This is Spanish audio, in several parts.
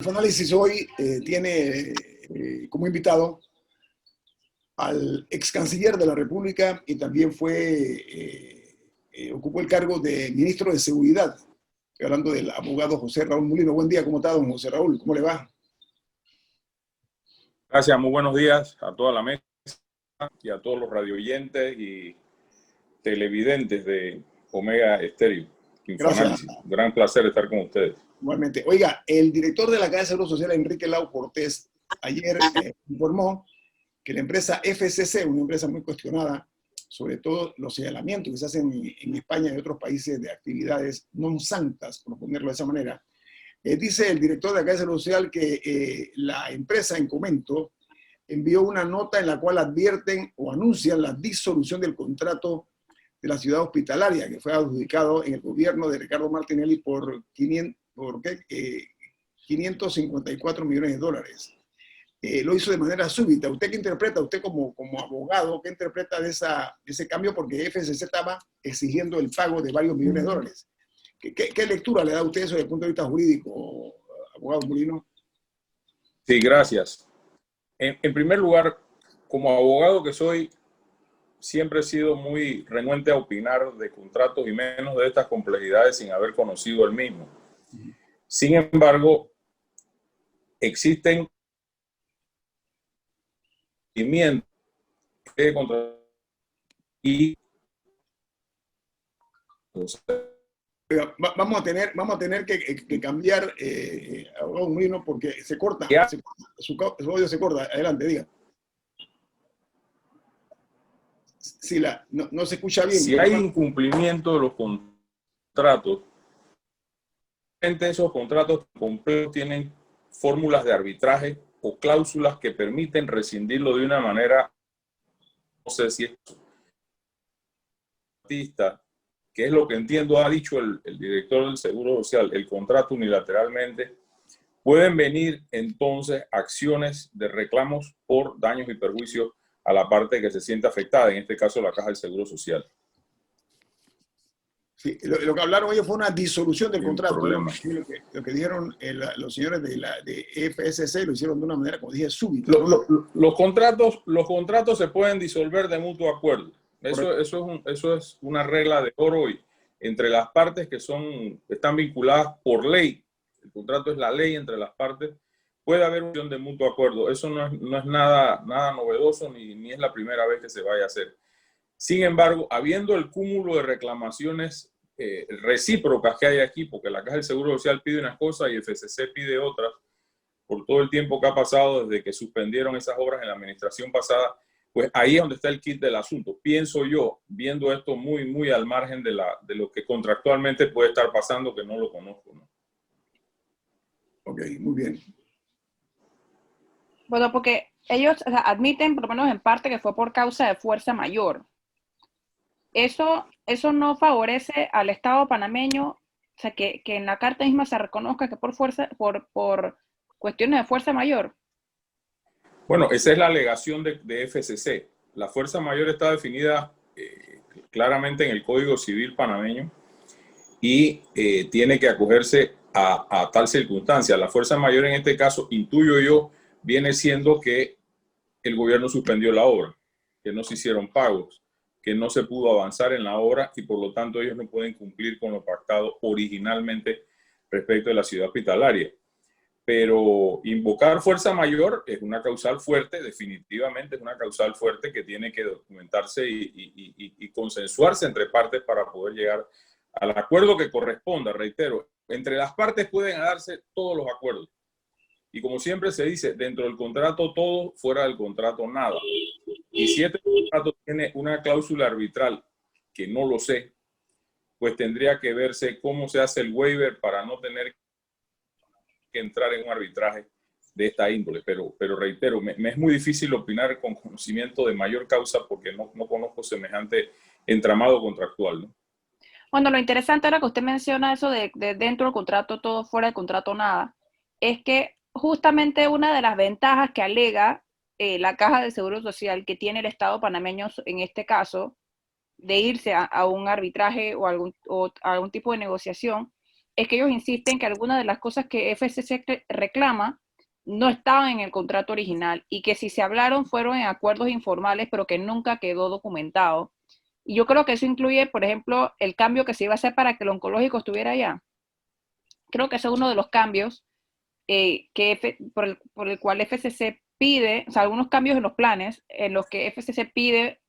Análisis hoy tiene como invitado al ex canciller de la República y también ocupó el cargo de ministro de Seguridad. Estoy hablando del abogado José Raúl Mulino. Buen día, ¿cómo está, don José Raúl? ¿Cómo le va? Gracias, muy buenos días a toda la mesa y a todos los radioyentes y televidentes de Omega Estéreo. Gracias. Un gran placer estar con ustedes. Igualmente. Oiga, el director de la Caja de Seguro Social, Enrique Lau Cortés, ayer informó que la empresa FCC, una empresa muy cuestionada, sobre todo los señalamientos que se hacen en España y otros países de actividades non santas, por ponerlo de esa manera, dice el director de la Caja de Seguro Social que la empresa en comento envió una nota en la cual advierten o anuncian la disolución del contrato de la ciudad hospitalaria que fue adjudicado en el gobierno de Ricardo Martinelli por 554 millones de dólares. Lo hizo de manera súbita. ¿Usted qué interpreta? Usted como abogado, ¿qué interpreta de ese cambio? Porque FCC estaba exigiendo el pago de varios millones de dólares. ¿Qué lectura le da a usted eso desde el punto de vista jurídico, abogado Mulino? Sí, gracias. En primer lugar, como abogado que soy, siempre he sido muy renuente a opinar de contratos y menos de estas complejidades sin haber conocido el mismo. Sin embargo, existen de contratos y vamos a tener que cambiar abogado Mulino porque se corta, su audio se corta. Adelante, diga. Sí, no se escucha bien. Si hay incumplimiento de los contratos, esos contratos completos tienen fórmulas de arbitraje o cláusulas que permiten rescindirlo de una manera, no sé si es que es lo que entiendo ha dicho el director del Seguro Social, el contrato unilateralmente, pueden venir entonces acciones de reclamos por daños y perjuicios a la parte que se siente afectada, en este caso la Caja del Seguro Social. Sí, lo que hablaron ellos fue una disolución del contrato. Lo que dijeron los señores de FSC lo hicieron de una manera, como dije, súbita. Los contratos se pueden disolver de mutuo acuerdo. Eso es una regla de oro entre las partes que están vinculadas por ley. El contrato es la ley entre las partes. Puede haber unión de mutuo acuerdo. Eso no es nada novedoso ni es la primera vez que se vaya a hacer. Sin embargo, habiendo el cúmulo de reclamaciones recíprocas que hay aquí, porque la Caja del Seguro Social pide unas cosas y el FCC pide otras, por todo el tiempo que ha pasado desde que suspendieron esas obras en la administración pasada, pues ahí es donde está el kit del asunto. Pienso yo, viendo esto muy al margen de lo que contractualmente puede estar pasando, que no lo conozco, ¿no? Ok, muy bien. Bueno, porque ellos admiten, por lo menos en parte, que fue por causa de fuerza mayor. Eso no favorece al Estado panameño, o sea, que en la carta misma se reconozca que por cuestiones de fuerza mayor. Bueno, esa es la alegación de FCC. La fuerza mayor está definida claramente en el Código Civil panameño y tiene que acogerse a tal circunstancia. La fuerza mayor en este caso, intuyo yo, viene siendo que el gobierno suspendió la obra, que no se hicieron pagos, que no se pudo avanzar en la obra y por lo tanto ellos no pueden cumplir con lo pactado originalmente respecto de la ciudad hospitalaria. Pero invocar fuerza mayor es una causal fuerte, definitivamente es una causal fuerte que tiene que documentarse y consensuarse entre partes para poder llegar al acuerdo que corresponda. Reitero, entre las partes pueden darse todos los acuerdos. Y como siempre se dice, dentro del contrato todo, fuera del contrato nada. Y si este contrato tiene una cláusula arbitral, que no lo sé, pues tendría que verse cómo se hace el waiver para no tener que entrar en un arbitraje de esta índole. Pero reitero, me es muy difícil opinar con conocimiento de mayor causa porque no conozco semejante entramado contractual, ¿no? Bueno, lo interesante ahora que usted menciona eso de dentro del contrato todo, fuera del contrato nada, es que justamente una de las ventajas que alega la Caja de Seguro Social que tiene el Estado panameño en este caso, de irse a un arbitraje o algún tipo de negociación, es que ellos insisten que algunas de las cosas que FCC reclama no estaban en el contrato original y que si se hablaron fueron en acuerdos informales, pero que nunca quedó documentado. Y yo creo que eso incluye, por ejemplo, el cambio que se iba a hacer para que el oncológico estuviera allá. Creo que ese es uno de los cambios por el cual FCC pide, o sea, algunos cambios en los planes en los que FCC pide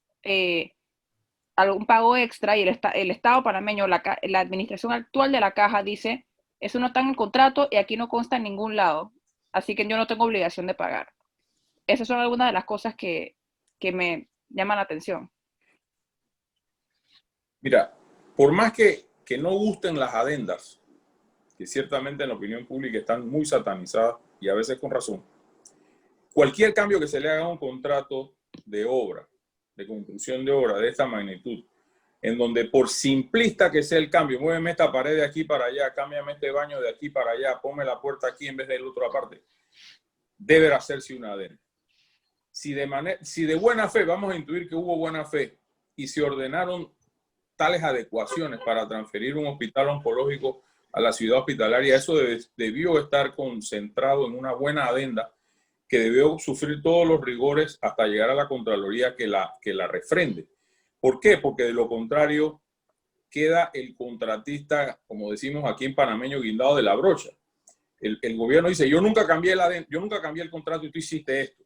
algún pago extra y el Estado panameño, la administración actual de la caja dice, eso no está en el contrato y aquí no consta en ningún lado, así que yo no tengo obligación de pagar. Esas son algunas de las cosas que me llaman la atención. Mira, por más que no gusten las adendas, que ciertamente en la opinión pública están muy satanizadas y a veces con razón, cualquier cambio que se le haga a un contrato de obra, de construcción de obra de esta magnitud, en donde por simplista que sea el cambio, muéveme esta pared de aquí para allá, cámbiame este baño de aquí para allá, ponme la puerta aquí en vez de la otra parte, debe hacerse una adenda. Si de buena fe, vamos a intuir que hubo buena fe y se ordenaron tales adecuaciones para transferir un hospital oncológico a la ciudad hospitalaria, eso debió estar concentrado en una buena adenda que debió sufrir todos los rigores hasta llegar a la Contraloría que la refrende. ¿Por qué? Porque de lo contrario queda el contratista, como decimos aquí en panameño, guindado de la brocha. El gobierno dice, yo nunca cambié el contrato y tú hiciste esto.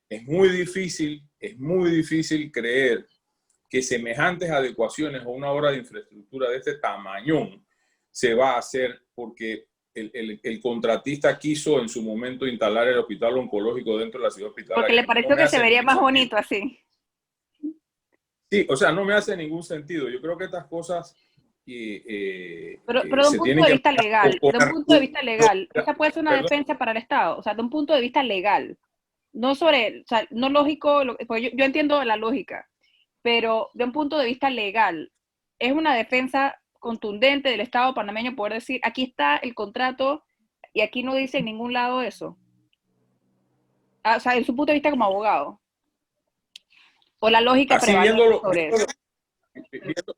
Es muy difícil creer que semejantes adecuaciones a una obra de infraestructura de este tamañón se va a hacer porque el contratista quiso en su momento instalar el hospital oncológico dentro de la ciudad hospitalaria. Porque le pareció que se vería más bonito así. Sí, o sea, no me hace ningún sentido. Yo creo que estas cosas pero de un punto de vista legal, esa puede ser una defensa para el Estado, o sea, de un punto de vista legal, no sobre, o sea, no lógico, porque yo entiendo la lógica, pero de un punto de vista legal, es una defensa contundente del Estado panameño poder decir, aquí está el contrato y aquí no dice en ningún lado eso. O sea, en su punto de vista como abogado. O la lógica prevalece sobre eso.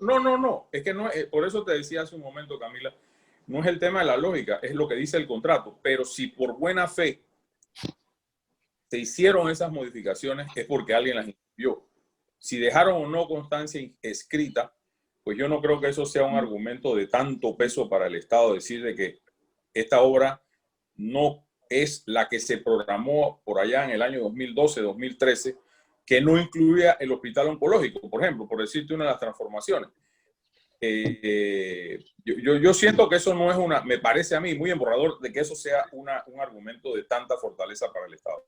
No. Es que no, por eso te decía hace un momento, Camila, no es el tema de la lógica, es lo que dice el contrato. Pero si por buena fe se hicieron esas modificaciones, es porque alguien las incluyó. Si dejaron o no constancia escrita, pues yo no creo que eso sea un argumento de tanto peso para el Estado decir de que esta obra no es la que se programó por allá en el año 2012, 2013, que no incluía el hospital oncológico, por ejemplo, por decirte una de las transformaciones. Yo siento que eso no es me parece a mí muy emborrador de que eso sea un argumento de tanta fortaleza para el Estado.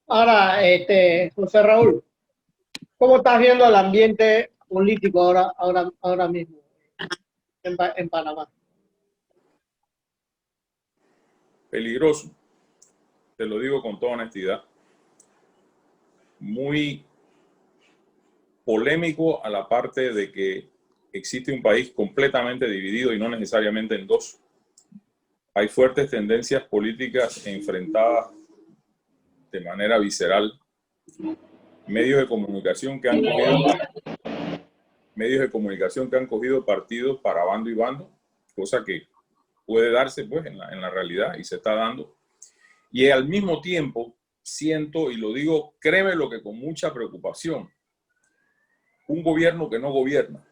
Ahora, José Raúl, ¿cómo estás viendo el ambiente político ahora mismo en Panamá? Peligroso, te lo digo con toda honestidad. Muy polémico a la parte de que existe un país completamente dividido y no necesariamente en dos. Hay fuertes tendencias políticas enfrentadas de manera visceral. Medios de comunicación que han cogido partidos para bando y bando, cosa que puede darse pues en la realidad y se está dando. Y al mismo tiempo siento, y lo digo, créeme lo que con mucha preocupación, un gobierno que no gobierna,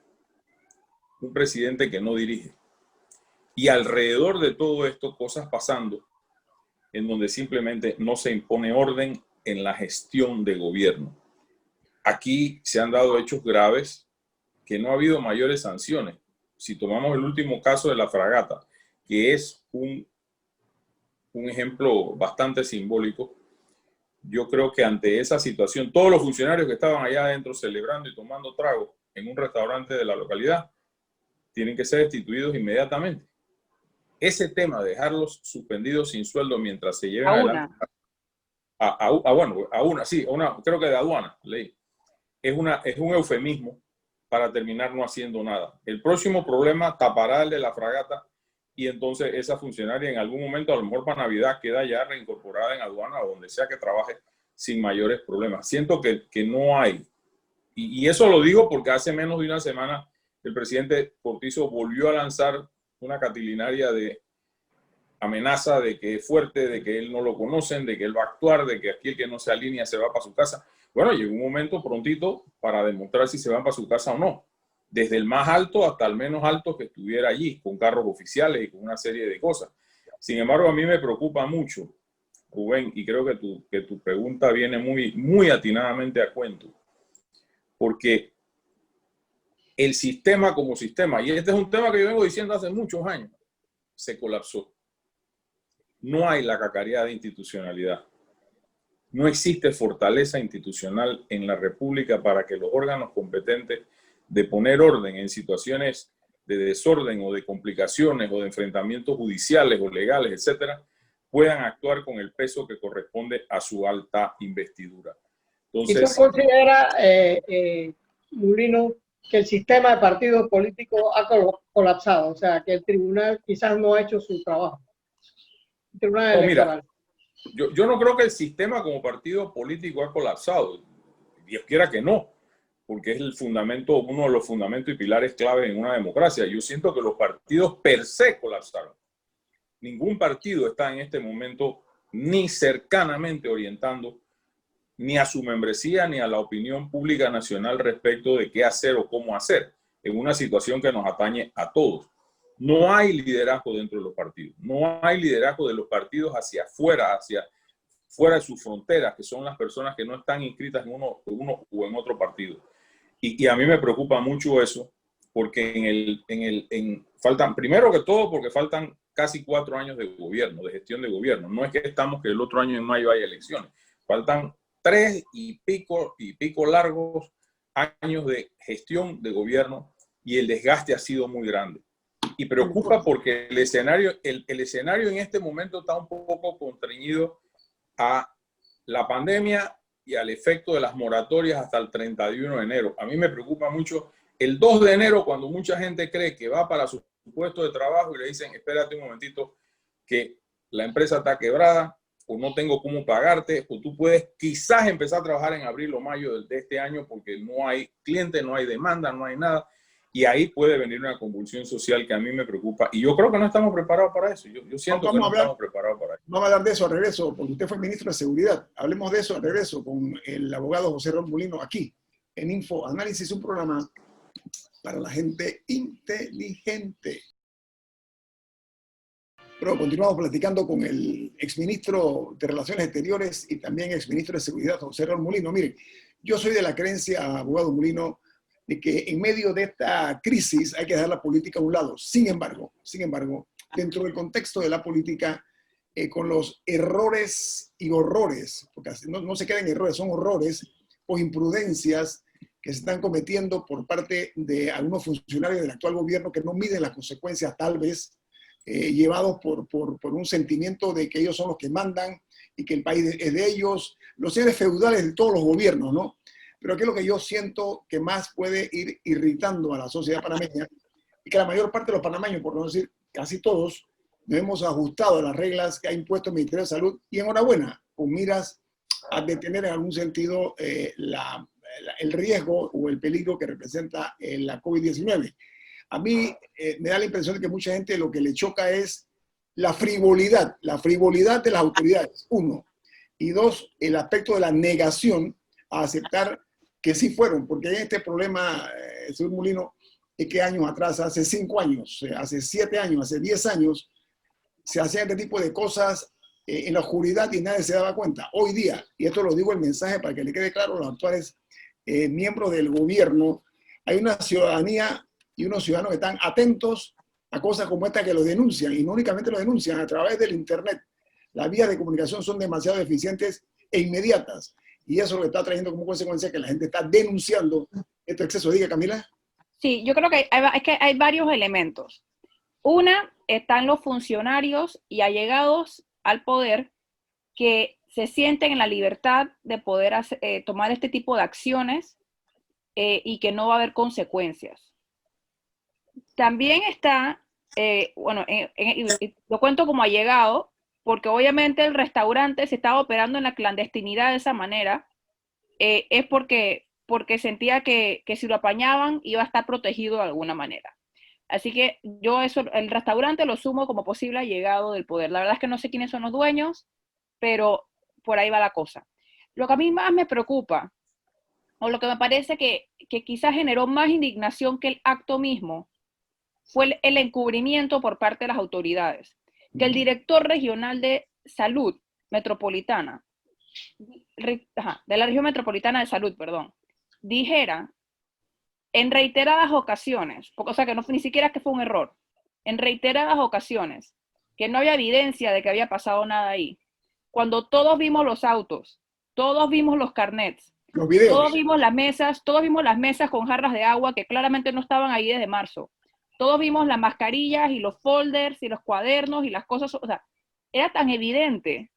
un presidente que no dirige. Y alrededor de todo esto, cosas pasando en donde simplemente no se impone orden en la gestión de gobierno. Aquí se han dado hechos graves que no ha habido mayores sanciones. Si tomamos el último caso de la fragata, que es un ejemplo bastante simbólico, yo creo que ante esa situación, todos los funcionarios que estaban allá adentro celebrando y tomando trago en un restaurante de la localidad tienen que ser destituidos inmediatamente. Ese tema de dejarlos suspendidos sin sueldo mientras se lleven adelante creo que de aduana, ley, es un eufemismo para terminar no haciendo nada. El próximo problema tapará el de la fragata y entonces esa funcionaria en algún momento, a lo mejor para Navidad, queda ya reincorporada en aduana o donde sea que trabaje sin mayores problemas. Siento que no hay. Y eso lo digo porque hace menos de una semana el presidente Cortizo volvió a lanzar una catilinaria de amenaza de que es fuerte, de que él no lo conocen, de que él va a actuar, de que aquí el que no se alinea se va para su casa. Bueno, llegó un momento prontito para demostrar si se van para su casa o no. Desde el más alto hasta el menos alto que estuviera allí, con carros oficiales y con una serie de cosas. Sin embargo, a mí me preocupa mucho, Rubén, y creo que tu pregunta viene muy atinadamente a cuento, porque el sistema como sistema, y este es un tema que yo vengo diciendo hace muchos años, se colapsó. No hay la cacareada de institucionalidad. No existe fortaleza institucional en la República para que los órganos competentes de poner orden en situaciones de desorden o de complicaciones o de enfrentamientos judiciales o legales, etcétera, puedan actuar con el peso que corresponde a su alta investidura. Entonces, ¿y tú consideras, Mulino, que el sistema de partidos políticos ha colapsado? O sea, que el tribunal quizás no ha hecho su trabajo. El tribunal electoral. Mira, yo no creo que el sistema como partido político ha colapsado. Dios quiera que no, porque es el fundamento, uno de los fundamentos y pilares clave en una democracia. Yo siento que los partidos per se colapsaron. Ningún partido está en este momento ni cercanamente orientando ni a su membresía ni a la opinión pública nacional respecto de qué hacer o cómo hacer en una situación que nos atañe a todos. No hay liderazgo dentro de los partidos. No hay liderazgo de los partidos hacia afuera, hacia fuera de sus fronteras, que son las personas que no están inscritas en uno o en otro partido. Y a mí me preocupa mucho eso, porque faltan, primero que todo, porque faltan casi 4 años de gobierno, de gestión de gobierno. No es que estamos que el otro año en mayo haya elecciones. Faltan 3 y pico largos años de gestión de gobierno y el desgaste ha sido muy grande. Y preocupa porque el escenario en este momento está un poco constreñido a la pandemia y al efecto de las moratorias hasta el 31 de enero. A mí me preocupa mucho el 2 de enero cuando mucha gente cree que va para su puesto de trabajo y le dicen, espérate un momentito, que la empresa está quebrada o no tengo cómo pagarte, o tú puedes quizás empezar a trabajar en abril o mayo de este año porque no hay cliente, no hay demanda, no hay nada. Y ahí puede venir una convulsión social que a mí me preocupa. Y yo creo que no estamos preparados para eso. Yo siento que no estamos preparados para eso. Vamos a hablar de eso al regreso, porque usted fue ministro de Seguridad. Hablemos de eso al regreso con el abogado José Raúl Mulino aquí en Info Análisis, un programa para la gente inteligente. Pero continuamos platicando con el exministro de Relaciones Exteriores y también exministro de Seguridad, José Raúl Mulino. Miren, yo soy de la creencia, abogado Mulino, de que en medio de esta crisis hay que dejar la política a un lado. Sin embargo, dentro del contexto de la política, con los errores y horrores, porque no se quedan errores, son horrores o imprudencias que se están cometiendo por parte de algunos funcionarios del actual gobierno que no miden las consecuencias, tal vez llevados por un sentimiento de que ellos son los que mandan y que el país es de ellos, los seres feudales de todos los gobiernos, ¿no? Pero ¿qué es lo que yo siento que más puede ir irritando a la sociedad panameña? Y que la mayor parte de los panameños, por no decir casi todos, nos hemos ajustado a las reglas que ha impuesto el Ministerio de Salud, y enhorabuena, con miras a detener en algún sentido el riesgo o el peligro que representa la COVID-19. A mí me da la impresión de que mucha gente lo que le choca es la frivolidad de las autoridades, 1. Y 2, el aspecto de la negación a aceptar que sí fueron, porque hay este problema, señor Mulino, es que años atrás, hace 5 años, hace 7 años, hace 10 años, se hacían este tipo de cosas en la oscuridad y nadie se daba cuenta. Hoy día, y esto lo digo el mensaje para que le quede claro a los actuales miembros del gobierno, hay una ciudadanía y unos ciudadanos que están atentos a cosas como esta que lo denuncian, y no únicamente lo denuncian a través del Internet. Las vías de comunicación son demasiado eficientes e inmediatas, y eso lo está trayendo como consecuencia que la gente está denunciando este exceso. Diga, Camila. Sí, yo creo que hay varios elementos. Una, están los funcionarios y allegados al poder que se sienten en la libertad de poder tomar este tipo de acciones y que no va a haber consecuencias. También está, lo cuento como allegado, porque obviamente el restaurante se estaba operando en la clandestinidad de esa manera, es porque sentía que si lo apañaban iba a estar protegido de alguna manera. Así que yo eso, el restaurante lo sumo como posible allegado del poder. La verdad es que no sé quiénes son los dueños, pero por ahí va la cosa. Lo que a mí más me preocupa, o lo que me parece que quizás generó más indignación que el acto mismo, fue el encubrimiento por parte de las autoridades. Que el director regional de salud metropolitana, de la región metropolitana de salud, perdón, dijera en reiteradas ocasiones, o sea que no, ni siquiera es que fue un error, en reiteradas ocasiones, que no había evidencia de que había pasado nada ahí. Cuando todos vimos los autos, todos vimos los carnets, los videos, todos vimos las mesas con jarras de agua que claramente no estaban ahí desde marzo. Todos vimos las mascarillas y los folders y los cuadernos y las cosas, o sea, era tan evidente.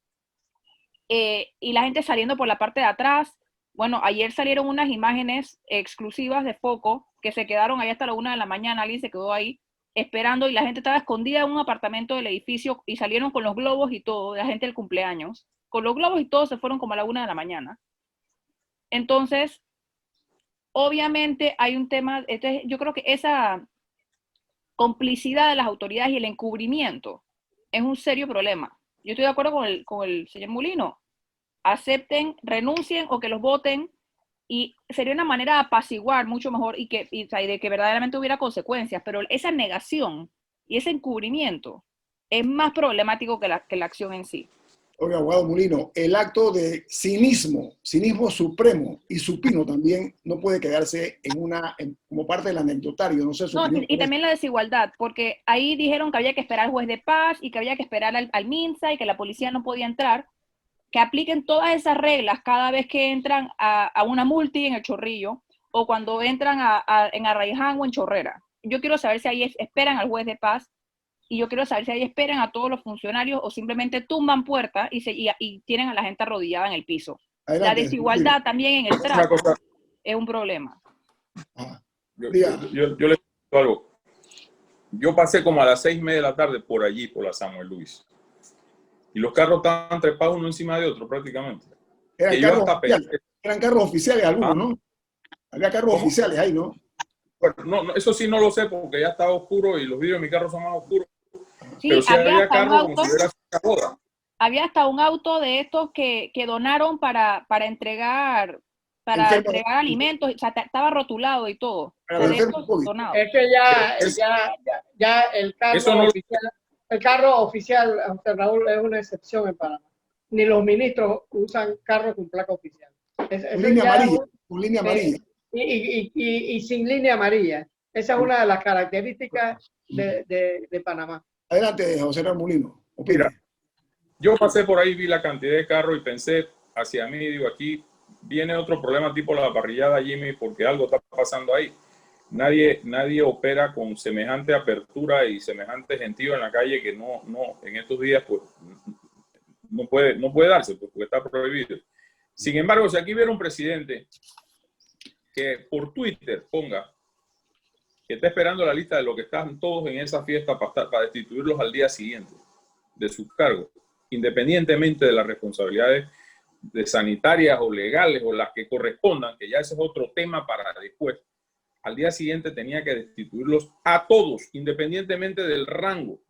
Y la gente saliendo por la parte de atrás. Bueno, ayer salieron unas imágenes exclusivas de Foco que se quedaron ahí hasta la 1 de la mañana, alguien se quedó ahí esperando y la gente estaba escondida en un apartamento del edificio y salieron con los globos y todo, la gente del cumpleaños. Con los globos y todo se fueron como a la 1 de la mañana. Entonces, obviamente hay un tema, yo creo que esa complicidad de las autoridades y el encubrimiento es un serio problema. Yo estoy de acuerdo con el señor Mulino. Acepten, renuncien o que los voten y sería una manera de apaciguar mucho mejor y de que verdaderamente hubiera consecuencias, pero esa negación y ese encubrimiento es más problemático que la acción en sí. Oiga, abogado Mulino, el acto de cinismo supremo y supino también no puede quedarse como parte del anecdotario, no sé su opinión. Y también la desigualdad, porque ahí dijeron que había que esperar al juez de paz y que había que esperar al MINSA y que la policía no podía entrar, que apliquen todas esas reglas cada vez que entran a una multi en el Chorrillo o cuando entran en Arraiján o en Chorrera. Yo quiero saber si ahí esperan al juez de paz y yo quiero saber si ahí esperan a todos los funcionarios o simplemente tumban puertas y tienen a la gente arrodillada en el piso. Adelante, la desigualdad también en el trato es un problema. Yo le digo algo. Yo pasé como a las 6:30 de la tarde por allí, por la Samuel Luis. Y los carros estaban trepados uno encima de otro prácticamente. Eran carros oficiales algunos, ¿no? Había carros oficiales ahí, ¿no? Bueno, no, eso sí no lo sé porque ya estaba oscuro y los vidrios de mi carro son más oscuros. Sí, pero sí había carros como si hubiera sido boda. Había hasta un auto de estos que donaron para entregar alimentos, o sea, estaba rotulado y todo. Es que ya el carro oficial, Raúl, es una excepción en Panamá. Ni los ministros usan carros con placa oficial. Con línea amarilla. Y sin línea amarilla. Esa es una de las características de Panamá. Adelante, José Raúl Mulino. Mira, yo pasé por ahí, vi la cantidad de carros y pensé hacia mí, digo, aquí viene otro problema tipo la parrillada, Jimmy, porque algo está pasando ahí. Nadie opera con semejante apertura y semejante gentío en la calle que no en estos días pues no puede darse porque está prohibido. Sin embargo, si aquí hubiera un presidente que por Twitter ponga que está esperando la lista de los que están todos en esa fiesta para destituirlos al día siguiente de sus cargos, independientemente de las responsabilidades de sanitarias o legales o las que correspondan, que ya ese es otro tema para después, al día siguiente tenía que destituirlos a todos, independientemente del rango.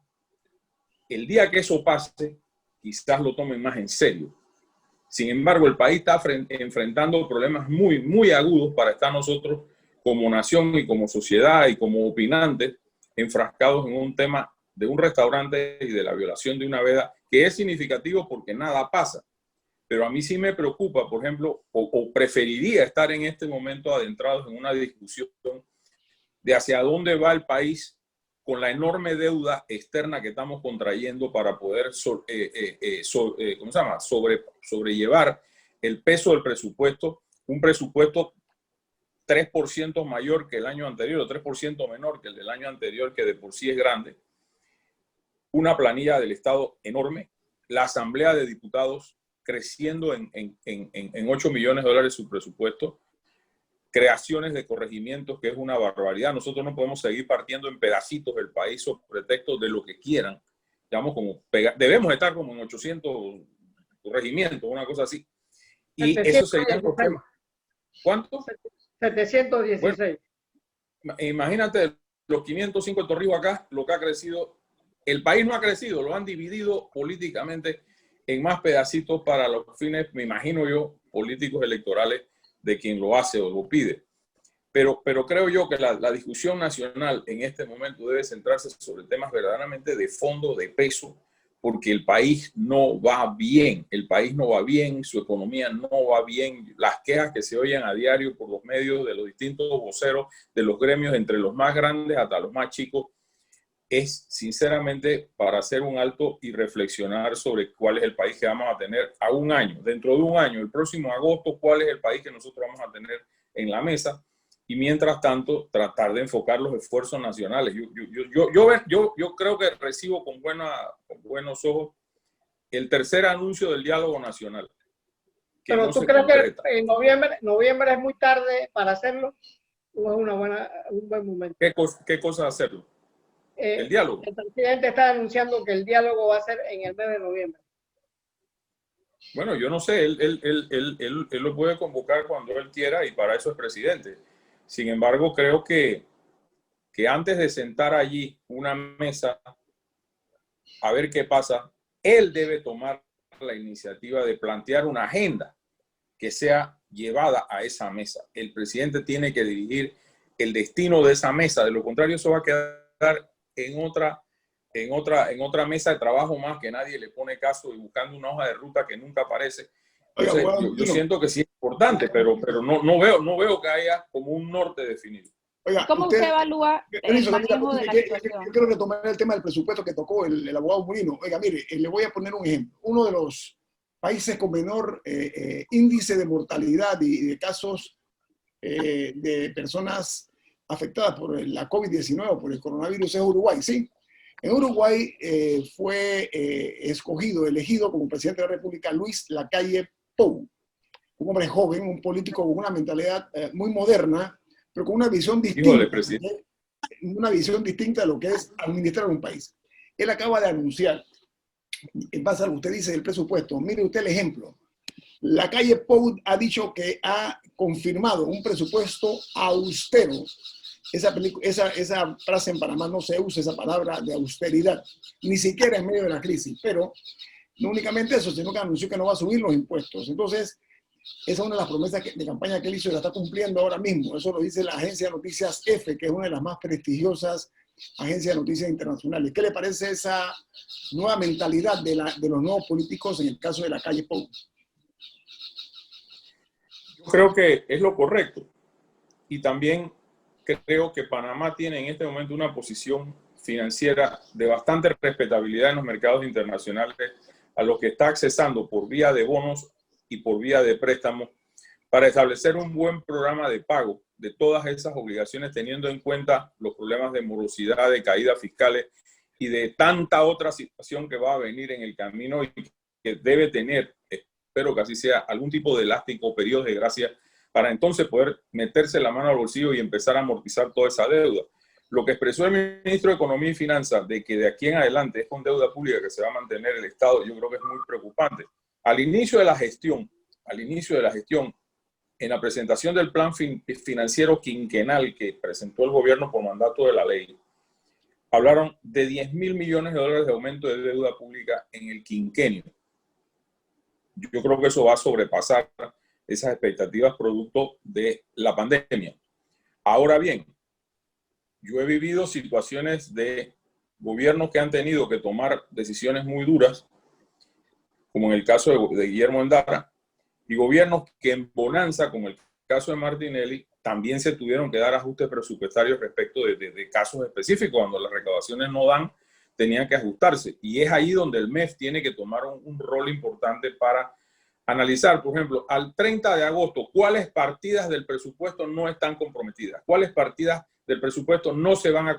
El día que eso pase, quizás lo tomen más en serio. Sin embargo, el país está enfrentando problemas muy, muy agudos para estar nosotros como nación y como sociedad y como opinantes enfrascados en un tema de un restaurante y de la violación de una veda que es significativo porque nada pasa. Pero a mí sí me preocupa, por ejemplo, o preferiría estar en este momento adentrados en una discusión de hacia dónde va el país con la enorme deuda externa que estamos contrayendo para poder sobrellevar el peso del presupuesto, un presupuesto 3% mayor que el año anterior, o 3% menor que el del año anterior, que de por sí es grande, una planilla del Estado enorme, la Asamblea de Diputados creciendo en $8 millones su presupuesto, creaciones de corregimientos, que es una barbaridad. Nosotros no podemos seguir partiendo en pedacitos el país sobre pretexto de lo que quieran. Debemos estar como en 800 corregimientos, una cosa así. Y eso sería un problema. ¿Cuánto? 716. Bueno, imagínate los 505 de Torrijos acá, lo que ha crecido, el país no ha crecido, lo han dividido políticamente en más pedacitos para los fines, me imagino yo, políticos electorales de quien lo hace o lo pide. Pero creo yo que la discusión nacional en este momento debe centrarse sobre temas verdaderamente de fondo, de peso, porque el país no va bien, su economía no va bien. Las quejas que se oyen a diario por los medios de los distintos voceros, de los gremios, entre los más grandes hasta los más chicos, es sinceramente para hacer un alto y reflexionar sobre cuál es el país que vamos a tener a un año. Dentro de un año, el próximo agosto, cuál es el país que nosotros vamos a tener en la mesa. Y mientras tanto, tratar de enfocar los esfuerzos nacionales. Yo creo que recibo con buenos ojos el tercer anuncio del diálogo nacional. Pero no ¿tú crees que en noviembre es muy tarde para hacerlo? ¿O es un buen momento? ¿Qué cosa hacerlo? El diálogo. El presidente está anunciando que el diálogo va a ser en el mes de noviembre. Bueno, yo no sé, él lo puede convocar cuando él quiera y para eso es presidente. Sin embargo, creo que antes de sentar allí una mesa a ver qué pasa, él debe tomar la iniciativa de plantear una agenda que sea llevada a esa mesa. El presidente tiene que dirigir el destino de esa mesa. De lo contrario, eso va a quedar en otra mesa de trabajo más que nadie le pone caso y buscando una hoja de ruta que nunca aparece. Entonces, yo siento que sí es importante, pero no veo que haya como un norte definido. Oiga, ¿Cómo usted evalúa el manejo de la situación? Yo quiero retomar el tema del presupuesto que tocó el abogado Mulino. Oiga, mire, le voy a poner un ejemplo. Uno de los países con menor índice de mortalidad y de casos de personas afectadas por la COVID-19 o por el coronavirus es Uruguay, ¿sí? En Uruguay fue elegido como presidente de la República Luis Lacalle Pou, un hombre joven, un político con una mentalidad muy moderna, pero con una visión distinta de lo que es administrar un país. Él acaba de anunciar, en base a lo que usted dice del presupuesto, mire usted el ejemplo. Lacalle Pou ha dicho que ha confirmado un presupuesto austero. Esa frase en Panamá no se usa, esa palabra de austeridad, ni siquiera en medio de la crisis, pero no únicamente eso, sino que anunció que no va a subir los impuestos. Entonces, esa es una de las promesas de campaña que él hizo y la está cumpliendo ahora mismo. Eso lo dice la agencia de noticias EFE, que es una de las más prestigiosas agencias de noticias internacionales. ¿Qué le parece esa nueva mentalidad de los nuevos políticos en el caso de Lacalle Pou? Yo creo que es lo correcto. Y también creo que Panamá tiene en este momento una posición financiera de bastante respetabilidad en los mercados internacionales a los que está accesando por vía de bonos y por vía de préstamos para establecer un buen programa de pago de todas esas obligaciones, teniendo en cuenta los problemas de morosidad, de caídas fiscales y de tanta otra situación que va a venir en el camino y que debe tener, espero que así sea, algún tipo de elástico periodo de gracia para entonces poder meterse la mano al bolsillo y empezar a amortizar toda esa deuda. Lo que expresó el ministro de Economía y Finanzas de que de aquí en adelante es con deuda pública que se va a mantener el Estado, yo creo que es muy preocupante. Al inicio de la gestión, en la presentación del plan financiero quinquenal que presentó el gobierno por mandato de la ley, hablaron de 10.000 millones de dólares de aumento de deuda pública en el quinquenio. Yo creo que eso va a sobrepasar esas expectativas producto de la pandemia. Ahora bien, yo he vivido situaciones de gobiernos que han tenido que tomar decisiones muy duras, como en el caso de Guillermo Endara, y gobiernos que en bonanza, como el caso de Martinelli, también se tuvieron que dar ajustes presupuestarios respecto de casos específicos. Cuando las recaudaciones no dan, tenían que ajustarse. Y es ahí donde el MEF tiene que tomar un rol importante para analizar, por ejemplo, al 30 de agosto, cuáles partidas del presupuesto no están comprometidas, cuáles partidas del presupuesto no se van a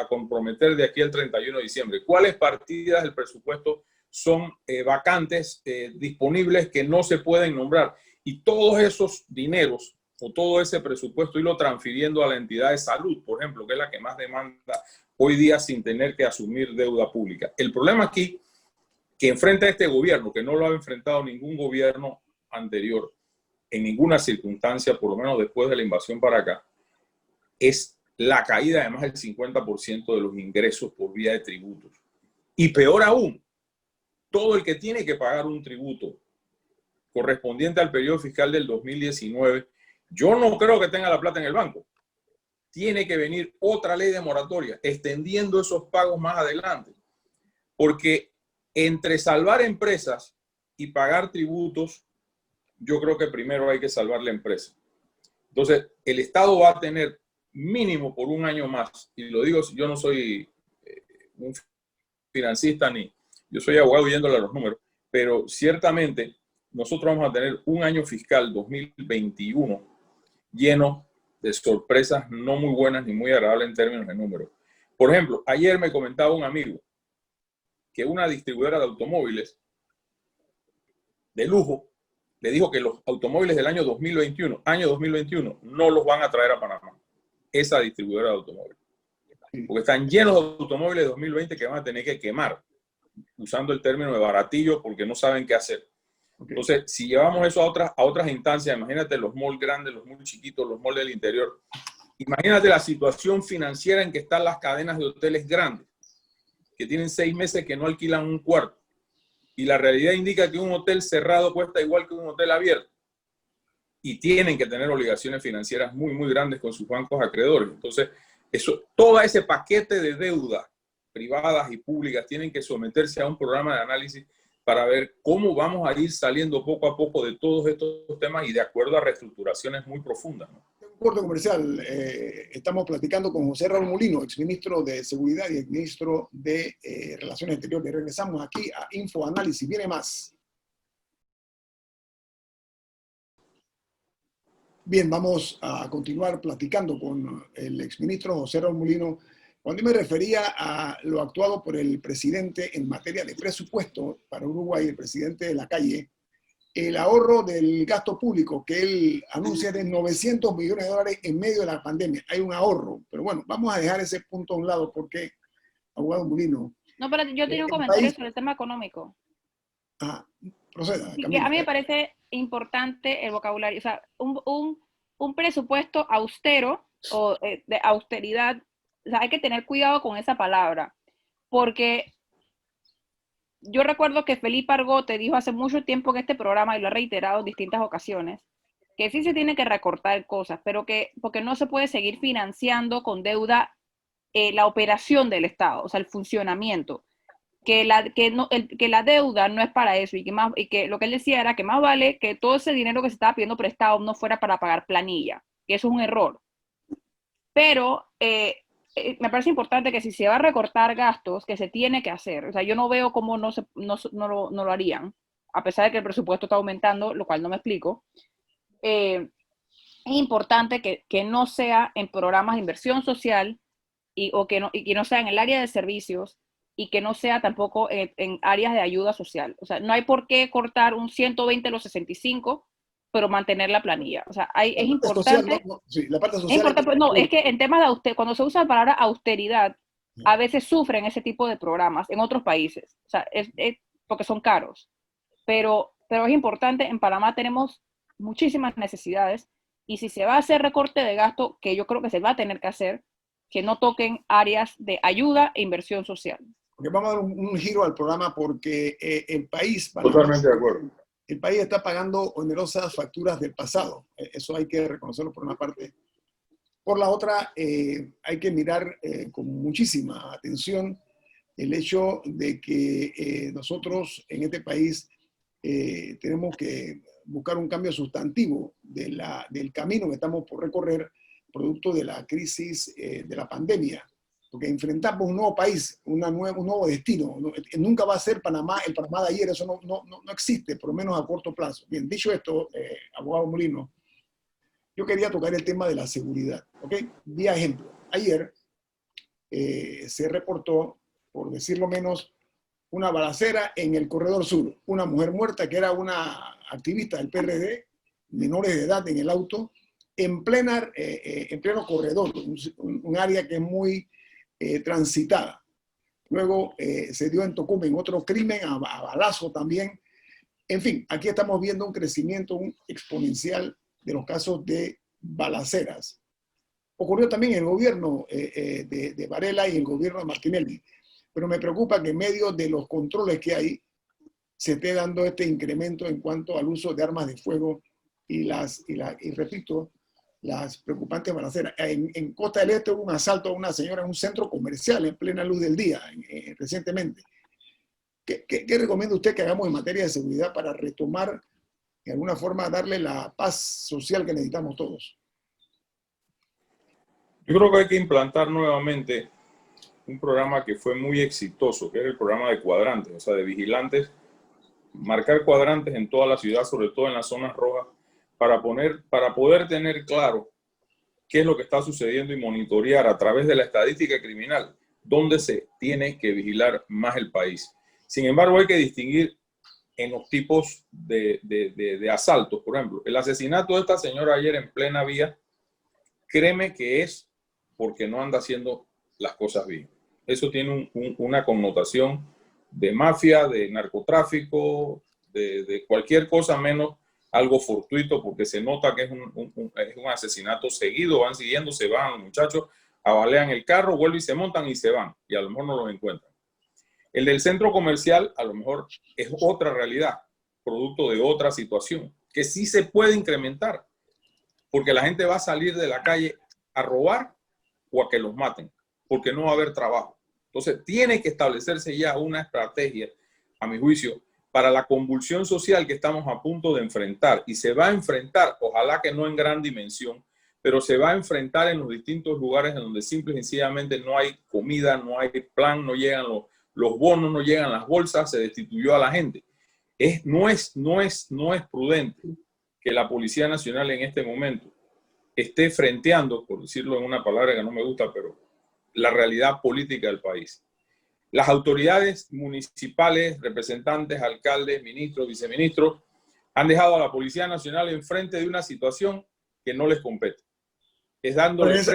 comprometer de aquí al 31 de diciembre, cuáles partidas del presupuesto son vacantes, disponibles, que no se pueden nombrar. Y todos esos dineros o todo ese presupuesto irlo transfiriendo a la entidad de salud, por ejemplo, que es la que más demanda hoy día sin tener que asumir deuda pública. El problema aquí que enfrenta este gobierno, que no lo ha enfrentado ningún gobierno anterior en ninguna circunstancia, por lo menos después de la invasión para acá, es la caída de más del 50% de los ingresos por vía de tributos. Y peor aún, todo el que tiene que pagar un tributo correspondiente al periodo fiscal del 2019, yo no creo que tenga la plata en el banco. Tiene que venir otra ley de moratoria, extendiendo esos pagos más adelante. Porque entre salvar empresas y pagar tributos, yo creo que primero hay que salvar la empresa. Entonces, el Estado va a tener mínimo por un año más, y lo digo, yo no soy un financista ni yo soy abogado yéndole a los números, pero ciertamente nosotros vamos a tener un año fiscal 2021 lleno de sorpresas no muy buenas ni muy agradables en términos de números. Por ejemplo, ayer me comentaba un amigo que una distribuidora de automóviles de lujo le dijo que los automóviles del año 2021, no los van a traer a Panamá. Esa distribuidora de automóviles. Porque están llenos de automóviles de 2020 que van a tener que quemar, usando el término de baratillo, porque no saben qué hacer. Entonces, si llevamos eso a otras instancias, imagínate los malls grandes, los malls chiquitos, los malls del interior. Imagínate la situación financiera en que están las cadenas de hoteles grandes, que tienen 6 meses que no alquilan un cuarto. Y la realidad indica que un hotel cerrado cuesta igual que un hotel abierto. Y tienen que tener obligaciones financieras muy, muy grandes con sus bancos acreedores. Entonces, todo ese paquete de deuda privadas y públicas tienen que someterse a un programa de análisis para ver cómo vamos a ir saliendo poco a poco de todos estos temas y de acuerdo a reestructuraciones muy profundas, ¿no? Un corte comercial. Estamos platicando con José Raúl Mulino, exministro de Seguridad y exministro de Relaciones Exteriores. Regresamos aquí a Infoanálisis. Viene más. Bien, vamos a continuar platicando con el exministro José Raúl Mulino. Cuando yo me refería a lo actuado por el presidente en materia de presupuesto para Uruguay, el presidente de la calle, el ahorro del gasto público que él anuncia de $900 millones en medio de la pandemia. Hay un ahorro, pero bueno, vamos a dejar ese punto a un lado porque, abogado Mulino. No, pero yo tenía un comentario sobre el tema económico. Proceda. Sí, a mí me parece importante el vocabulario, o sea, un presupuesto austero o de austeridad. O sea, hay que tener cuidado con esa palabra, porque yo recuerdo que Felipe Argote dijo hace mucho tiempo en este programa, y lo ha reiterado en distintas ocasiones, que sí se tiene que recortar cosas, pero porque no se puede seguir financiando con deuda la operación del Estado, o sea, el funcionamiento. Que la deuda no es para eso, y que lo que él decía era que más vale que todo ese dinero que se estaba pidiendo prestado no fuera para pagar planilla, que eso es un error. Pero me parece importante que si se va a recortar gastos, que se tiene que hacer. O sea, yo no veo cómo no lo harían, a pesar de que el presupuesto está aumentando, lo cual no me explico. Es importante que no sea en programas de inversión social y que no sea en el área de servicios y que no sea tampoco en áreas de ayuda social. O sea, no hay por qué cortar un 120 de los 65, pero mantener la planilla. O sea, es importante. Social, sí, la parte social. Es importante, no, es que en temas de austeridad, cuando se usa la palabra austeridad, a veces sufren ese tipo de programas en otros países. O sea, es porque son caros. Pero es importante, en Panamá tenemos muchísimas necesidades y si se va a hacer recorte de gasto, que yo creo que se va a tener que hacer, que no toquen áreas de ayuda e inversión social. Porque vamos a dar un giro al programa porque el país... Totalmente de acuerdo. El país está pagando onerosas facturas del pasado. Eso hay que reconocerlo por una parte. Por la otra, hay que mirar con muchísima atención el hecho de que nosotros en este país tenemos que buscar un cambio sustantivo del camino que estamos por recorrer producto de la crisis de la pandemia. Porque enfrentamos un nuevo país, un nuevo destino. Nunca va a ser Panamá, el Panamá de ayer, eso no existe, por lo menos a corto plazo. Bien, dicho esto, abogado Mulino, yo quería tocar el tema de la seguridad. ¿Ok? Vía ejemplo. Ayer se reportó, por decirlo menos, una balacera en el Corredor Sur. Una mujer muerta que era una activista del PRD, menores de edad en el auto, en pleno corredor, un área que es muy transitada. Luego se dio en Tocumen otro crimen a balazo también. En fin, aquí estamos viendo un crecimiento exponencial de los casos de balaceras. ocurrió también en el gobierno de Varela y en el gobierno de Martinelli. Pero me preocupa que en medio de los controles que hay, se esté dando este incremento en cuanto al uso de armas de fuego y repito, las preocupantes balaceras. En Costa del Este hubo un asalto a una señora en un centro comercial en plena luz del día recientemente. ¿Qué recomienda usted que hagamos en materia de seguridad para retomar, de alguna forma, darle la paz social que necesitamos todos? Yo creo que hay que implantar nuevamente un programa que fue muy exitoso, que era el programa de cuadrantes, o sea, de vigilantes, marcar cuadrantes en toda la ciudad, sobre todo en las zonas rojas, para poder tener claro qué es lo que está sucediendo y monitorear a través de la estadística criminal dónde se tiene que vigilar más el país. Sin embargo, hay que distinguir en los tipos de asaltos. Por ejemplo, el asesinato de esta señora ayer en plena vía, créeme que es porque no anda haciendo las cosas bien. Eso tiene una connotación de mafia, de narcotráfico, de cualquier cosa menos algo fortuito, porque se nota que es un asesinato seguido. Van siguiendo, se van los muchachos, abalean el carro, vuelven y se montan y se van, y a lo mejor no los encuentran. El del centro comercial a lo mejor es otra realidad, producto de otra situación, que sí se puede incrementar, porque la gente va a salir de la calle a robar o a que los maten, porque no va a haber trabajo. Entonces, tiene que establecerse ya una estrategia, a mi juicio, para la convulsión social que estamos a punto de enfrentar. Y se va a enfrentar, ojalá que no en gran dimensión, pero se va a enfrentar en los distintos lugares en donde simple y sencillamente no hay comida, no hay plan, no llegan los bonos, no llegan las bolsas, se destituyó a la gente. No es prudente que la Policía Nacional en este momento esté frenteando, por decirlo en una palabra que no me gusta, pero la realidad política del país. Las autoridades municipales, representantes, alcaldes, ministros, viceministros, han dejado a la Policía Nacional enfrente de una situación que no les compete.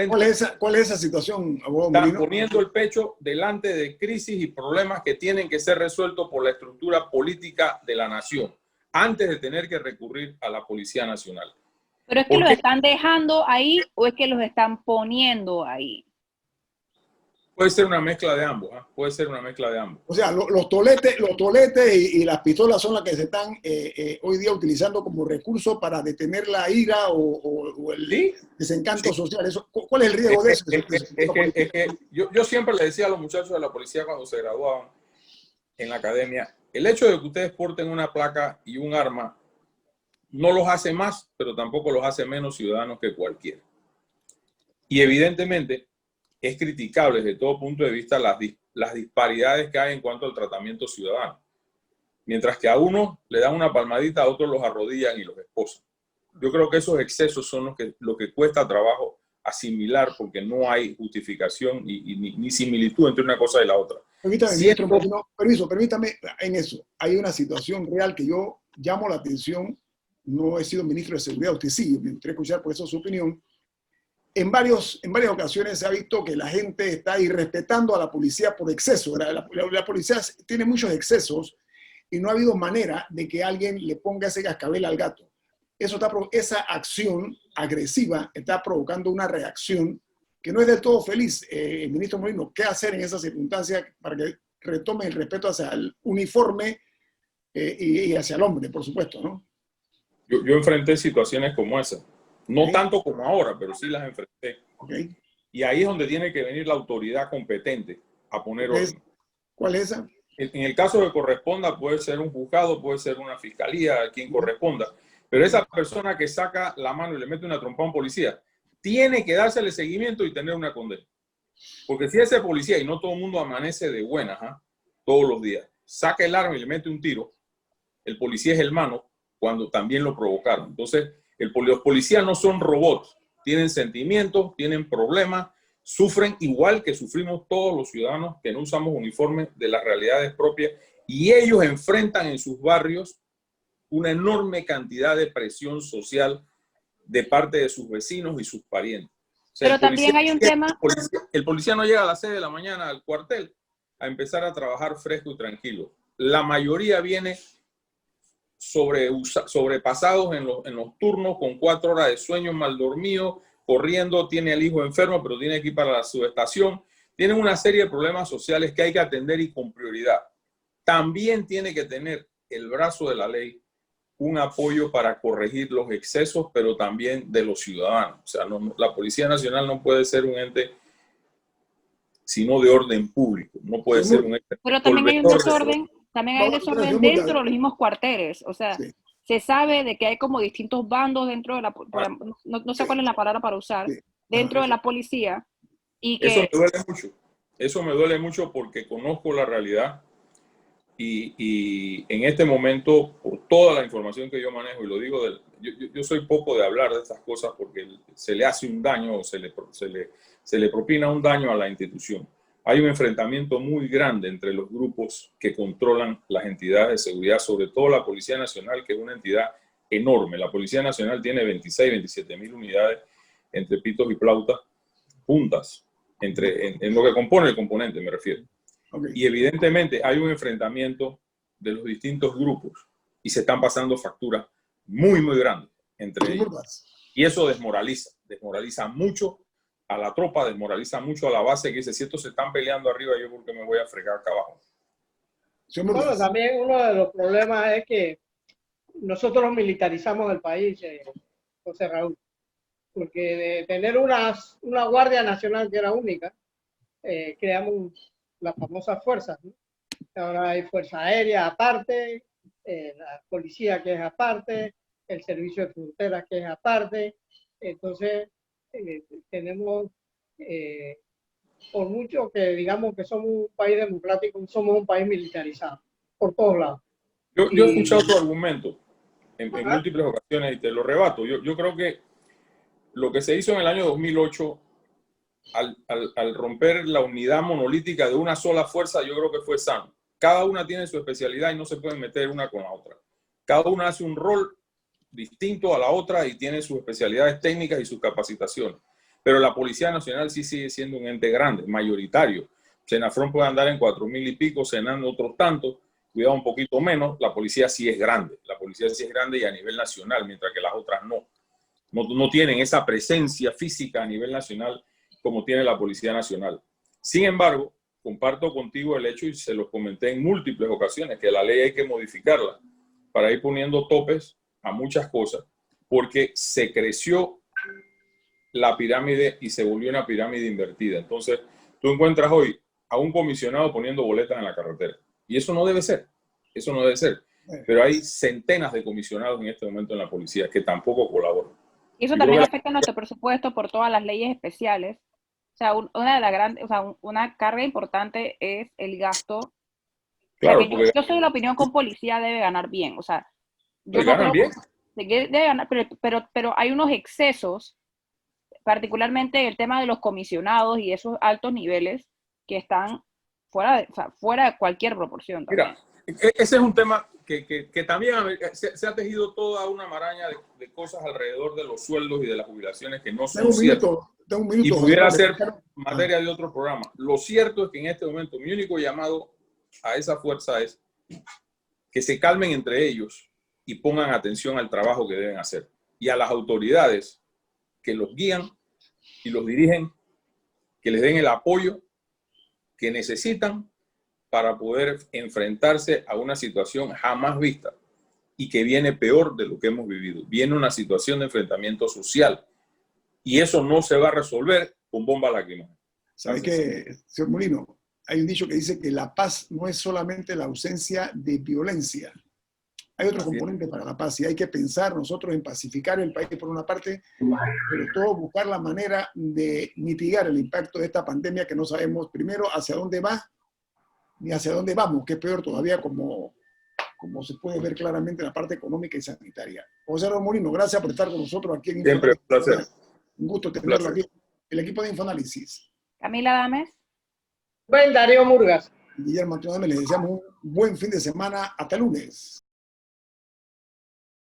¿Cuál es esa situación, abogado Molino? Están poniendo el pecho delante de crisis y problemas que tienen que ser resueltos por la estructura política de la nación, antes de tener que recurrir a la Policía Nacional. ¿Pero es que los están dejando ahí o es que los están poniendo ahí? Puede ser una mezcla de ambos, ¿eh? Puede ser una mezcla de ambos. O sea, los toletes y las pistolas son las que se están hoy día utilizando como recurso para detener la ira o el desencanto social. Eso, ¿cuál es el riesgo de eso? Yo siempre le decía a los muchachos de la policía cuando se graduaban en la academia, el hecho de que ustedes porten una placa y un arma no los hace más, pero tampoco los hace menos ciudadanos que cualquiera. Y evidentemente es criticable desde todo punto de vista las disparidades que hay en cuanto al tratamiento ciudadano. Mientras que a unos le dan una palmadita, a otros los arrodillan y los esposan. Yo creo que esos excesos son lo que cuesta trabajo asimilar, porque no hay justificación ni similitud entre una cosa y la otra. Permítame en eso. Hay una situación real que yo llamo la atención. No he sido ministro de Seguridad, usted sí, me gustaría escuchar por eso su opinión. En varias ocasiones se ha visto que la gente está irrespetando a la policía por exceso. La policía tiene muchos excesos y no ha habido manera de que alguien le ponga ese cascabel al gato. Esa acción agresiva está provocando una reacción que no es del todo feliz. Ministro Molino, ¿qué hacer en esas circunstancias para que retome el respeto hacia el uniforme y hacia el hombre, por supuesto, ¿no? Yo enfrenté situaciones como esa. No tanto como ahora, pero sí las enfrenté. Y ahí es donde tiene que venir la autoridad competente a poner orden. ¿Cuál es esa? En el caso que corresponda, puede ser un juzgado, puede ser una fiscalía, quien corresponda. Pero esa persona que saca la mano y le mete una trompa a un policía, tiene que dársele seguimiento y tener una condena. Porque si ese policía, y no todo el mundo amanece de buenas, todos los días, saca el arma y le mete un tiro, el policía es hermano cuando también lo provocaron. Entonces, los policías no son robots, tienen sentimientos, tienen problemas, sufren igual que sufrimos todos los ciudadanos que no usamos uniformes de las realidades propias, y ellos enfrentan en sus barrios una enorme cantidad de presión social de parte de sus vecinos y sus parientes. O sea, pero también hay un tema... El policía no llega a las 6 de la mañana al cuartel a empezar a trabajar fresco y tranquilo. La mayoría viene sobrepasados en los turnos, con 4 horas de sueño, mal dormido, corriendo, tiene al hijo enfermo, pero tiene que ir para la subestación. Tienen una serie de problemas sociales que hay que atender y con prioridad. También tiene que tener el brazo de la ley un apoyo para corregir los excesos, pero también de los ciudadanos. O sea, la Policía Nacional no puede ser un ente sino de orden público. No puede ser un ente. Pero también hay un desorden, dentro de los mismos cuarteles. O sea, sí, se sabe de que hay como distintos bandos dentro de no sé cuál es la palabra para usar, dentro de la policía. Y que, eso me duele mucho. Eso me duele mucho porque conozco la realidad y en este momento, por toda la información que yo manejo, y lo digo, yo soy poco de hablar de estas cosas porque se le hace un daño o se le propina un daño a la institución. Hay un enfrentamiento muy grande entre los grupos que controlan las entidades de seguridad, sobre todo la Policía Nacional, que es una entidad enorme. La Policía Nacional tiene 26, 27 mil unidades entre pitos y flautas juntas, en lo que compone el componente, me refiero. Okay. Y evidentemente hay un enfrentamiento de los distintos grupos y se están pasando facturas muy, muy grandes entre ellos. Y eso desmoraliza mucho a la tropa, desmoraliza mucho a la base, que dice, si estos se están peleando arriba, yo porque me voy a fregar acá abajo. Bueno, también uno de los problemas es que nosotros militarizamos el país, José Raúl, porque de tener una Guardia Nacional que era única, creamos las famosas fuerzas, ¿no? Ahora hay Fuerza Aérea aparte, la policía que es aparte, el servicio de fronteras que es aparte. Entonces, tenemos, por mucho que digamos que somos un país democrático, somos un país militarizado, por todos lados. Yo he escuchado tu argumento en múltiples ocasiones y te lo rebato. Yo creo que lo que se hizo en el año 2008, al romper la unidad monolítica de una sola fuerza, yo creo que fue sano. Cada una tiene su especialidad y no se pueden meter una con la otra. Cada una hace un rol distinto a la otra y tiene sus especialidades técnicas y sus capacitaciones. Pero la Policía Nacional sí sigue siendo un ente grande, mayoritario. Senafrón puede andar en 4.000 y pico, Senan otros tantos, cuidado un poquito menos. La policía sí es grande. La policía sí es grande y a nivel nacional, mientras que las otras no tienen esa presencia física a nivel nacional como tiene la Policía Nacional. Sin embargo, comparto contigo el hecho, y se lo comenté en múltiples ocasiones, que la ley hay que modificarla para ir poniendo topes a muchas cosas, porque se creció la pirámide y se volvió una pirámide invertida. Entonces, tú encuentras hoy a un comisionado poniendo boletas en la carretera. Y eso no debe ser. Eso no debe ser. Pero hay centenas de comisionados en este momento en la policía que tampoco colaboran. Y eso también afecta a nuestro presupuesto por todas las leyes especiales. O sea, una carga importante es el gasto. Claro, o sea, que yo soy de la opinión que un policía debe ganar bien. O sea, yo no creo bien. Que debe ganar, pero hay unos excesos, particularmente en el tema de los comisionados y esos altos niveles que están fuera de cualquier proporción. Mira, ese es un tema que también se ha tejido toda una maraña de cosas alrededor de los sueldos y de las jubilaciones que no son ciertas. Y pudiera ser materia de otro programa. Lo cierto es que en este momento mi único llamado a esa fuerza es que se calmen entre ellos y pongan atención al trabajo que deben hacer. Y a las autoridades que los guían y los dirigen, que les den el apoyo que necesitan para poder enfrentarse a una situación jamás vista y que viene peor de lo que hemos vivido. Viene una situación de enfrentamiento social y eso no se va a resolver con bomba lacrimógena. ¿Sabe qué, señor Molino? Hay un dicho que dice que la paz no es solamente la ausencia de violencia. Hay otro componente para la paz y hay que pensar nosotros en pacificar el país por una parte, pero todo buscar la manera de mitigar el impacto de esta pandemia que no sabemos primero hacia dónde va ni hacia dónde vamos, que es peor todavía como se puede ver claramente en la parte económica y sanitaria. José Raúl Molino, gracias por estar con nosotros aquí en Siempre un placer. Un gusto tenerlo aquí. El equipo de Infoanálisis. Camila Dames. Darío Murgas. Guillermo Antonio, les deseamos un buen fin de semana. Hasta el lunes.